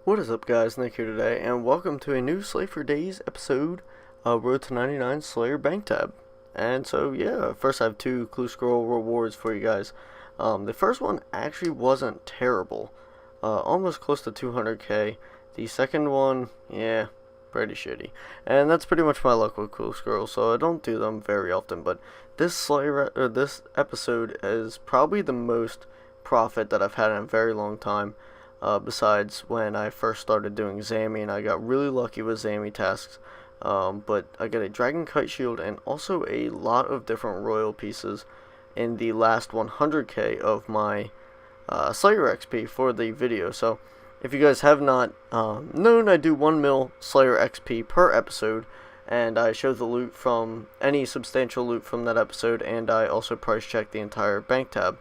What is up, guys? Nick here today, and welcome to a new Slay for Dayz episode of Road to 99 Slayer Bank Tab. And so, yeah, first I have two Clue Scroll rewards for you guys. The first one actually wasn't terrible, almost close to 200k. The second one, yeah, pretty shitty. And that's pretty much my luck with Clue Scrolls, so I don't do them very often. But this episode is probably the most profit that I've had in a very long time. Besides when I first started doing Zammy, and I got really lucky with Zammy tasks. But I got a Dragon Kite Shield and also a lot of different royal pieces in the last 100k of my Slayer XP for the video. So if you guys have not known, I do 1 mil Slayer XP per episode, and I show the loot from any substantial loot from that episode, and I also price check the entire bank tab.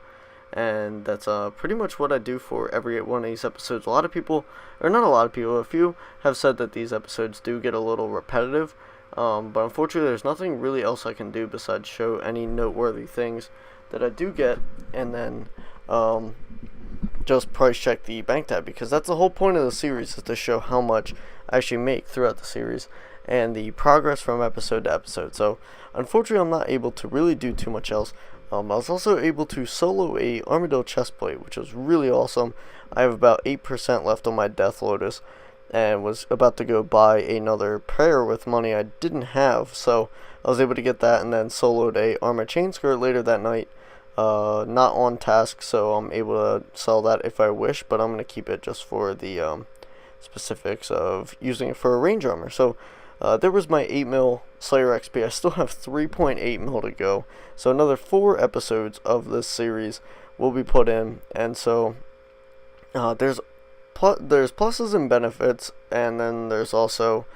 And that's pretty much what I do for every one of these episodes. A lot of people, or not a lot of people, a few have said that these episodes do get a little repetitive, but unfortunately there's nothing really else I can do besides show any noteworthy things that I do get, and then just price check the bank tab, because that's the whole point of the series, is to show how much I actually make throughout the series and the progress from episode to episode. So unfortunately I'm not able to really do too much else. I was also able to solo a Armadillo chestplate, which was really awesome. I have about 8% left on my Death Lotus, and was about to go buy another prayer with money I didn't have, so I was able to get that, and then soloed a Armor Chain Skirt later that night. Not on task, so I'm able to sell that if I wish, but I'm going to keep it just for the specifics of using it for a range armor. So there was my 8 mil Slayer XP. I still have 3.8 mil to go, so another 4 episodes of this series will be put in. And so there's pluses and benefits, and then there's also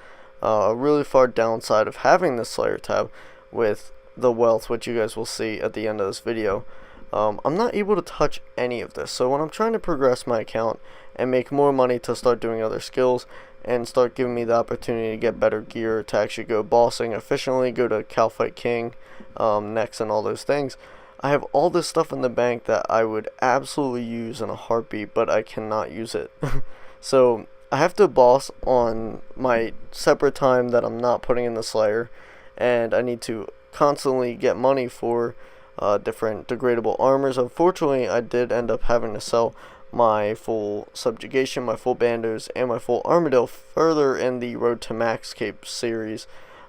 a really far downside of having this Slayer tab with the wealth, which you guys will see at the end of this video. I'm not able to touch any of this, so when I'm trying to progress my account and make more money to start doing other skills and start giving me the opportunity to get better gear, to actually go bossing efficiently, go to Calfight King next and all those things, I have all this stuff in the bank that I would absolutely use in a heartbeat, but I cannot use it. So I have to boss on my separate time that I'm not putting in the Slayer, and I need to constantly get money for different degradable armors. Unfortunately, I did end up having to sell my full subjugation, my full bandos, and my full armadillo further in the Road to Max Cape series,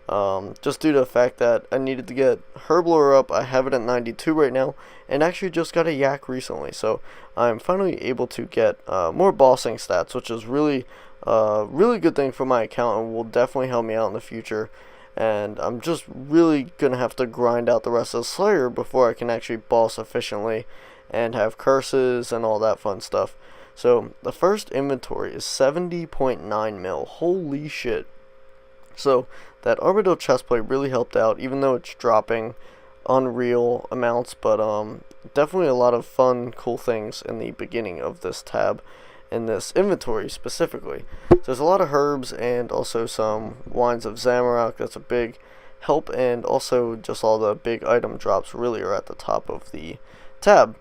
just due to the fact that I needed to get Herblore up. I have it at 92 right now, and actually just got a yak recently, so I'm finally able to get more bossing stats, which is really good thing for my account, and will definitely help me out in the future. And I'm just really gonna have to grind out the rest of the Slayer before I can actually boss efficiently and have curses and all that fun stuff. So the first inventory is 70.9 mil. Holy shit. So that Armadillo chestplate really helped out, even though it's dropping unreal amounts, but definitely a lot of fun, cool things in the beginning of this tab, in this inventory specifically. So there's a lot of herbs and also some wines of Zamorak. That's a big help, and also just all the big item drops really are at the top of the tab.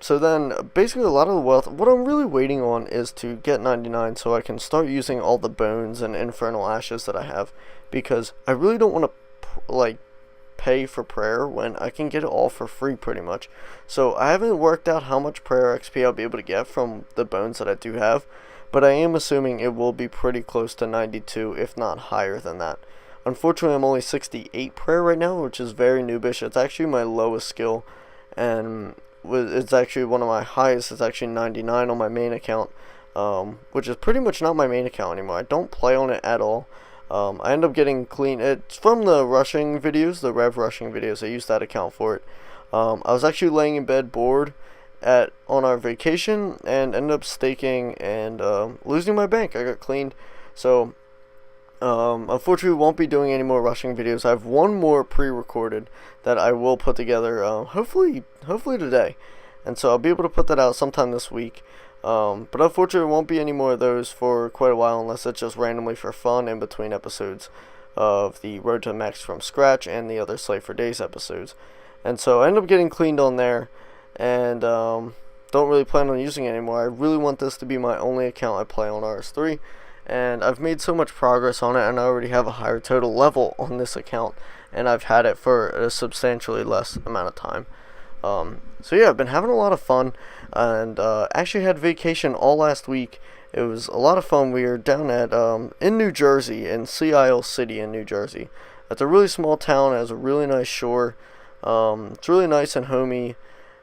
So then basically a lot of the wealth, what I'm really waiting on is to get 99 so I can start using all the bones and infernal ashes that I have, because I really don't want to pay for prayer when I can get it all for free pretty much. So I haven't worked out how much prayer XP I'll be able to get from the bones that I do have, but I am assuming it will be pretty close to 92, if not higher than that. Unfortunately, I'm only 68 prayer right now, which is very noobish. It's actually my lowest skill, and it's actually one of my highest. It's actually 99 on my main account, which is pretty much not my main account anymore. I don't play on it at all. I end up getting clean. It's from the rushing videos, the rev rushing videos. I used that account for it. I was actually laying in bed bored on our vacation, and ended up staking and losing my bank. I got cleaned. So unfortunately, we won't be doing any more rushing videos. I have one more pre-recorded that I will put together, hopefully today, and so I'll be able to put that out sometime this week. But unfortunately, there won't be any more of those for quite a while, unless it's just randomly for fun in between episodes of the Road to Max from scratch and the other Slay for Dayz episodes. And so I end up getting cleaned on there, and don't really plan on using it anymore. I really want this to be my only account I play on RS3, and I've made so much progress on it, and I already have a higher total level on this account, and I've had it for a substantially less amount of time. So yeah, I've been having a lot of fun, and actually had vacation all last week. It was a lot of fun. We were down at in New Jersey, in Sea Isle City in New Jersey. It's a really small town. It has a really nice shore. It's really nice and homey,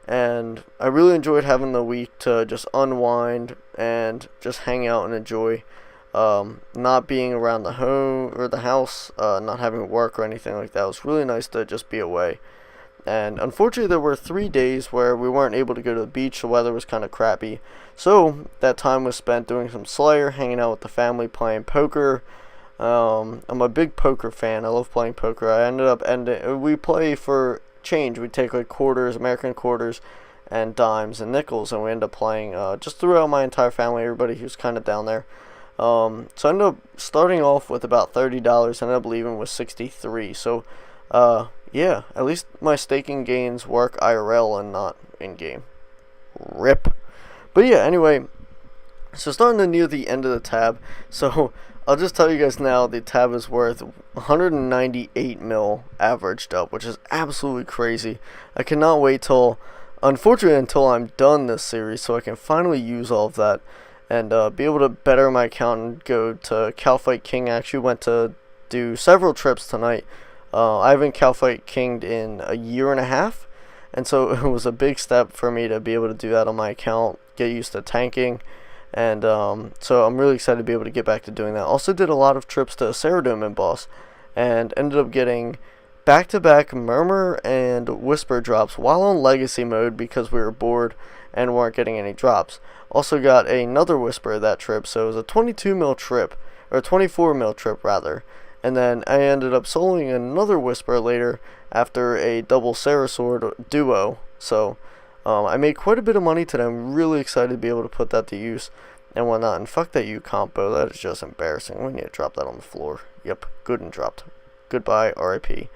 and I really enjoyed having the week to just unwind and just hang out and enjoy. Not being around the home or the house, not having work or anything like that. It was really nice to just be away. And unfortunately, there were 3 days where we weren't able to go to the beach. The weather was kind of crappy, so that time was spent doing some Slayer, hanging out with the family, playing poker. I'm a big poker fan. I love playing poker. I ended up we play for change. We take like quarters, American quarters, and dimes and nickels, and we end up playing just throughout my entire family, everybody who's kind of down there. So I ended up starting off with about $30, ended up leaving with 63. So yeah, at least my staking gains work IRL and not in game. RIP. But yeah, anyway, so starting to near the end of the tab, so I'll just tell you guys now, the tab is worth 198 mil averaged up, which is absolutely crazy. I cannot wait unfortunately, until I'm done this series, so I can finally use all of that and be able to better my account and go to Calfight King. I actually went to do several trips tonight. I haven't Calfight Kinged in a year and a half, and so it was a big step for me to be able to do that on my account, get used to tanking, and so I'm really excited to be able to get back to doing that. Also did a lot of trips to Ceradome and Boss, and ended up getting back-to-back Murmur and Whisper drops while on Legacy mode because we were bored and weren't getting any drops. Also got another Whisper that trip, so it was a 22 mil trip, or 24 mil trip rather. And then I ended up soloing another Whisper later after a double Sarasword duo. So I made quite a bit of money today. I'm really excited to be able to put that to use and whatnot. And fuck that U combo. That is just embarrassing when you drop that on the floor. Yep, good and dropped. Goodbye, RIP.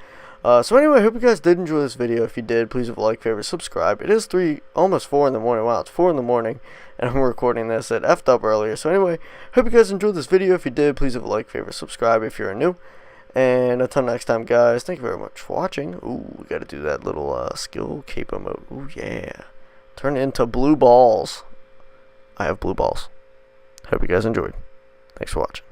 So anyway, I hope you guys did enjoy this video. If you did, please leave a like, favorite, subscribe. It is almost 4 in the morning. Wow, it's 4 in the morning, and I'm recording this. It effed up earlier. So anyway, hope you guys enjoyed this video. If you did, please leave a like, favorite, subscribe if you're new. And until next time, guys, thank you very much for watching. Ooh, we got to do that little skill capo mode. Ooh, yeah. Turn into blue balls. I have blue balls. Hope you guys enjoyed. Thanks for watching.